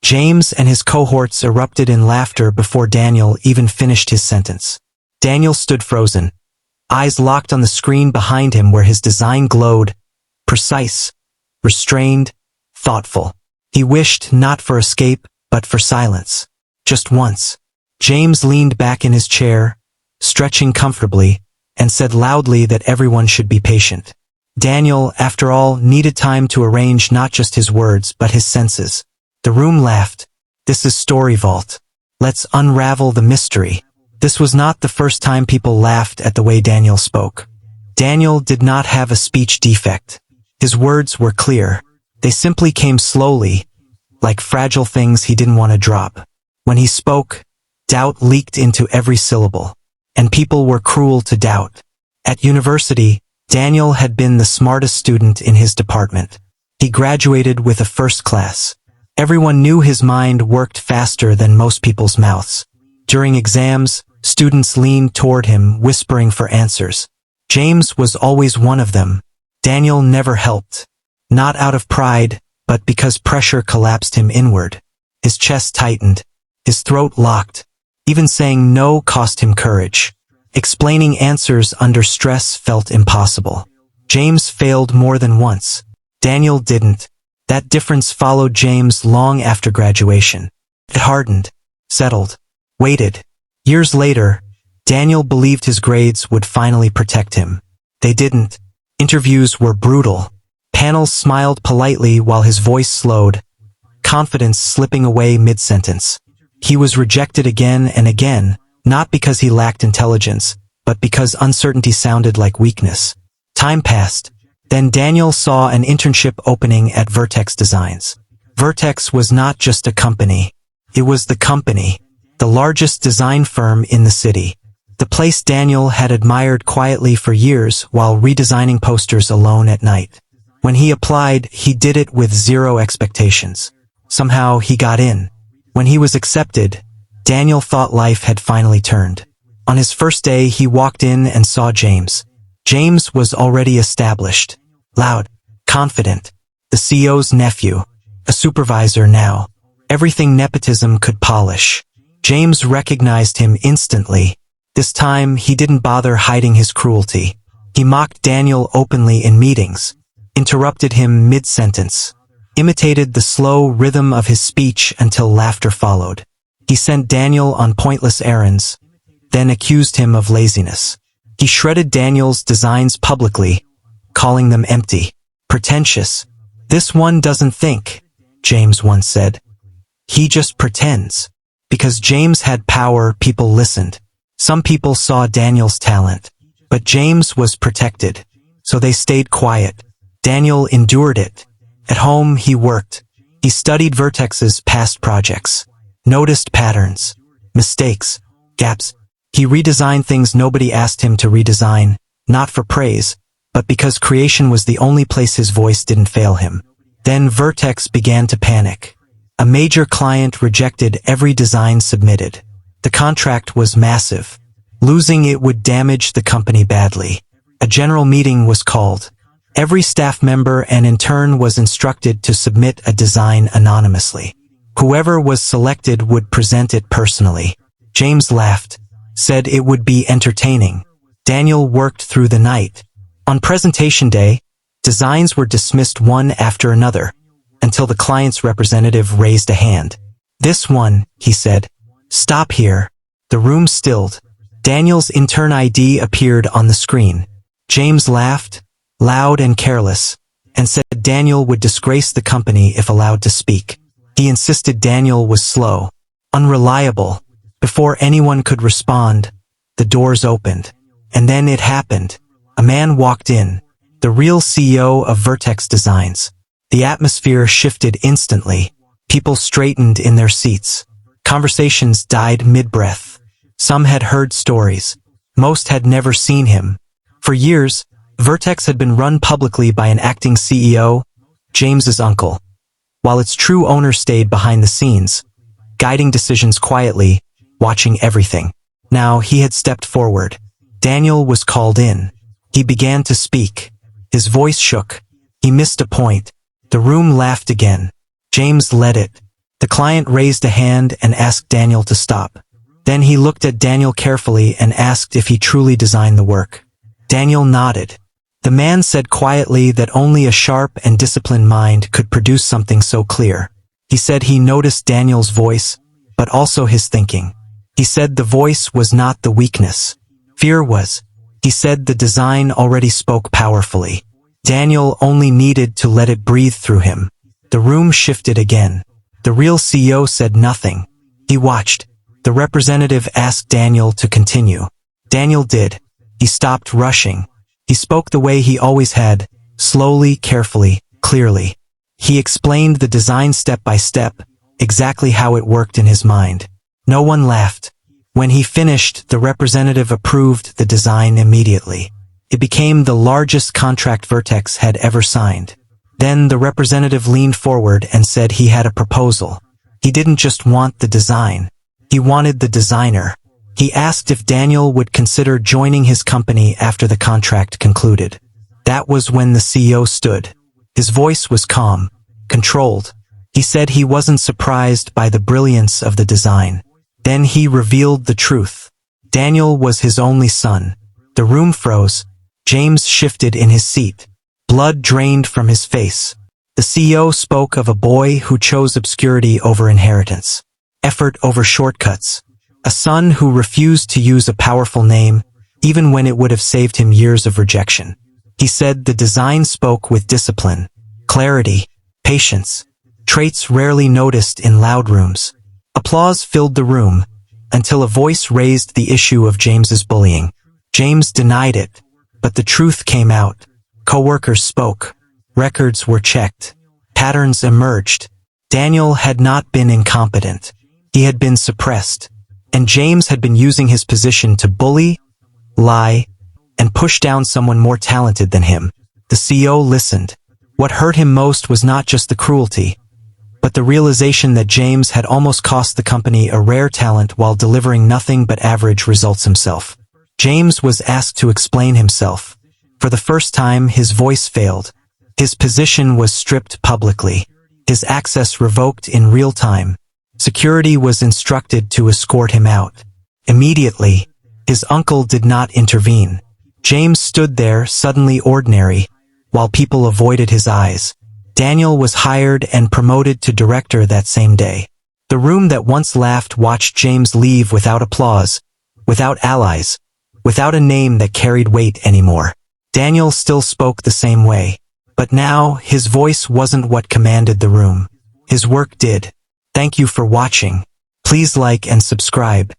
James and his cohorts erupted in laughter before Daniel even finished his sentence. Daniel stood frozen, eyes locked on the screen behind him where his design glowed, precise, restrained, thoughtful. He wished not for escape, but for silence. Just once. James leaned back in his chair, stretching comfortably, and said loudly that everyone should be patient. Daniel, after all, needed time to arrange not just his words, but his senses. The room laughed. This is Story Vault. Let's unravel the mystery. This was not the first time people laughed at the way Daniel spoke. Daniel did not have a speech defect. His words were clear. They simply came slowly, like fragile things he didn't want to drop. When he spoke, doubt leaked into every syllable. And people were cruel to doubt. At university, Daniel had been the smartest student in his department. He graduated with a first class. Everyone knew his mind worked faster than most people's mouths. During exams, students leaned toward him, whispering for answers. James was always one of them. Daniel never helped. Not out of pride, but because pressure collapsed him inward. His chest tightened. His throat locked. Even saying no cost him courage. Explaining answers under stress felt impossible. James failed more than once. Daniel didn't. That difference followed James long after graduation. It hardened, settled, waited. Years later, Daniel believed his grades would finally protect him. They didn't. Interviews were brutal. Panels smiled politely while his voice slowed, confidence slipping away mid-sentence. He was rejected again and again, not because he lacked intelligence, but because uncertainty sounded like weakness. Time passed. Then Daniel saw an internship opening at Vertex Designs. Vertex was not just a company. It was the company, the largest design firm in the city. The place Daniel had admired quietly for years while redesigning posters alone at night. When he applied, he did it with zero expectations. Somehow he got in. When he was accepted, Daniel thought life had finally turned. On his first day, he walked in and saw James. James was already established, loud, confident, the CEO's nephew, a supervisor now, everything nepotism could polish. James recognized him instantly. This time, he didn't bother hiding his cruelty. He mocked Daniel openly in meetings, interrupted him mid-sentence, imitated the slow rhythm of his speech until laughter followed. He sent Daniel on pointless errands, then accused him of laziness. He shredded Daniel's designs publicly, calling them empty, pretentious. "This one doesn't think," James once said. "He just pretends." Because James had power, people listened. Some people saw Daniel's talent, but James was protected, so they stayed quiet. Daniel endured it. At home, he worked. He studied Vertex's past projects, noticed patterns, mistakes, gaps. He redesigned things nobody asked him to redesign, not for praise, but because creation was the only place his voice didn't fail him. Then Vertex began to panic. A major client rejected every design submitted. The contract was massive. Losing it would damage the company badly. A general meeting was called. Every staff member and intern was instructed to submit a design anonymously. Whoever was selected would present it personally. James laughed, said it would be entertaining. Daniel worked through the night. On presentation day, designs were dismissed one after another, until the client's representative raised a hand. "This one," he said. "Stop here." The room stilled. Daniel's intern ID appeared on the screen. James laughed, loud and careless, and said Daniel would disgrace the company if allowed to speak. He insisted Daniel was slow, unreliable. Before anyone could respond, the doors opened. And then it happened. A man walked in, the real CEO of Vertex Designs. The atmosphere shifted instantly. People straightened in their seats. Conversations died mid-breath. Some had heard stories. Most had never seen him. For years, Vertex had been run publicly by an acting CEO, James's uncle, while its true owner stayed behind the scenes, guiding decisions quietly, watching everything. Now he had stepped forward. Daniel was called in. He began to speak. His voice shook. He missed a point. The room laughed again. James led it. The client raised a hand and asked Daniel to stop. Then he looked at Daniel carefully and asked if he truly designed the work. Daniel nodded. The man said quietly that only a sharp and disciplined mind could produce something so clear. He said he noticed Daniel's voice, but also his thinking. He said the voice was not the weakness. Fear was. He said the design already spoke powerfully. Daniel only needed to let it breathe through him. The room shifted again. The real CEO said nothing. He watched. The representative asked Daniel to continue. Daniel did. He stopped rushing. He spoke the way he always had, slowly, carefully, clearly. He explained the design step by step, exactly how it worked in his mind. No one laughed. When he finished, the representative approved the design immediately. It became the largest contract Vertex had ever signed. Then the representative leaned forward and said he had a proposal. He didn't just want the design. He wanted the designer. He asked if Daniel would consider joining his company after the contract concluded. That was when the CEO stood. His voice was calm, controlled. He said he wasn't surprised by the brilliance of the design. Then he revealed the truth. Daniel was his only son. The room froze. James shifted in his seat. Blood drained from his face. The CEO spoke of a boy who chose obscurity over inheritance, effort over shortcuts, a son who refused to use a powerful name, even when it would have saved him years of rejection. He said the design spoke with discipline, clarity, patience, traits rarely noticed in loud rooms. Applause filled the room, until a voice raised the issue of James's bullying. James denied it, but the truth came out. Coworkers spoke. Records were checked. Patterns emerged. Daniel had not been incompetent. He had been suppressed. And James had been using his position to bully, lie, and push down someone more talented than him. The CEO listened. What hurt him most was not just the cruelty, but the realization that James had almost cost the company a rare talent while delivering nothing but average results himself. James was asked to explain himself. For the first time, his voice failed. His position was stripped publicly. His access revoked in real time. Security was instructed to escort him out. Immediately, his uncle did not intervene. James stood there, suddenly ordinary, while people avoided his eyes. Daniel was hired and promoted to director that same day. The room that once laughed watched James leave without applause, without allies, without a name that carried weight anymore. Daniel still spoke the same way, but now his voice wasn't what commanded the room. His work did. Thank you for watching. Please like and subscribe.